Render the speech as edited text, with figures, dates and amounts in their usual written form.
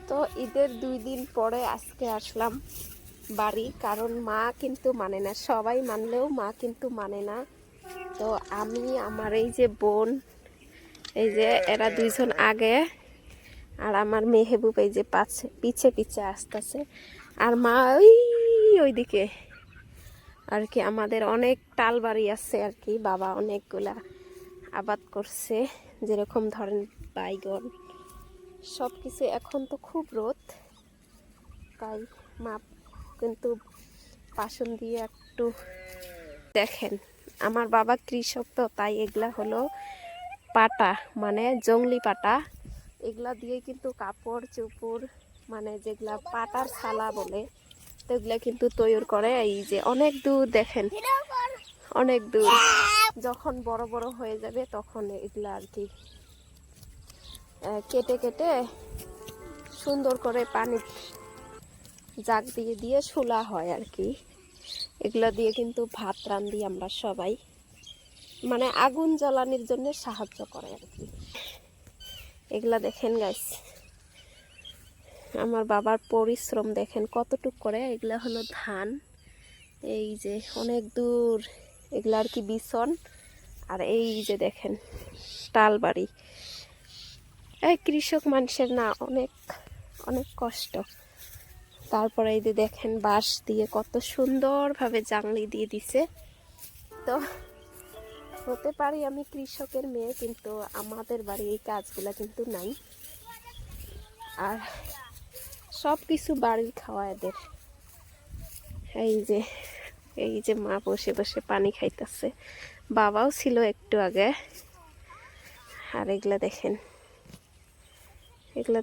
তো ঈদের 2 দিন পরে আজকে আসলাম বাড়ি, কারণ মা কিন্তু মানে না, সবাই মানলেও মা কিন্তু মানে না। তো আমি, আমার এই যে বোন, এই যে এরা দুইজন আগে, আর আমার মেহেবুব এই যে পিছে পিছে আসতেছে, আর মা ওইদিকে আর কি। আমাদের অনেক তাল বাড়ি আছে আর কি, বাবা অনেকগুলা আবাদ করছে, যেরকম ধরেন বাইগন সব কিছু। এখন তো খুব রোদ, তাই মা কিন্তু পাশন দিয়ে একটু দেখেন। আমার বাবা কৃষক, তো তাই এগুলা হলো পাটা, মানে জংলি পাটা। এগুলা দিয়ে কিন্তু কাপড় চোপড়, মানে যেগুলা পাটার ছালা বলে, তো এগুলা কিন্তু তৈরি করে। এই যে অনেক দূর দেখেন, অনেক দূর। যখন বড় বড় হয়ে যাবে তখন এগুলা আর কি কেটে কেটে সুন্দর করে পানি জাগ দিয়ে দিয়ে শোলা হয় আর কি। এগুলা দিয়ে কিন্তু ভাত রান্ধি আমরা সবাই, মানে আগুন জ্বালানোর জন্য সাহায্য করে আর কি। এগুলা দেখেন গাইস, আমার বাবার পরিশ্রম দেখেন কতটুক করে। এগুলা হলো ধান, এই যে অনেক দূর এগুলা আর কি বিছন। আর এই যে দেখেন তাল বাড়ি। এই কৃষক মানুষের না অনেক অনেক কষ্ট। তারপরে এই যে দেখেন বাঁশ দিয়ে কত সুন্দরভাবে জাংলি দিয়ে দিছে। তো হতে পারি আমি কৃষকের মেয়ে, কিন্তু আমাদের বাড়ি এই কাজগুলা কিন্তু নাই। আর সব কিছু বাড়ির খাওয়া এদের। এই যে মা বসে বসে পানি খাইতেছে, বাবাও ছিল একটু আগে। আর এগুলা দেখেন, এগুলা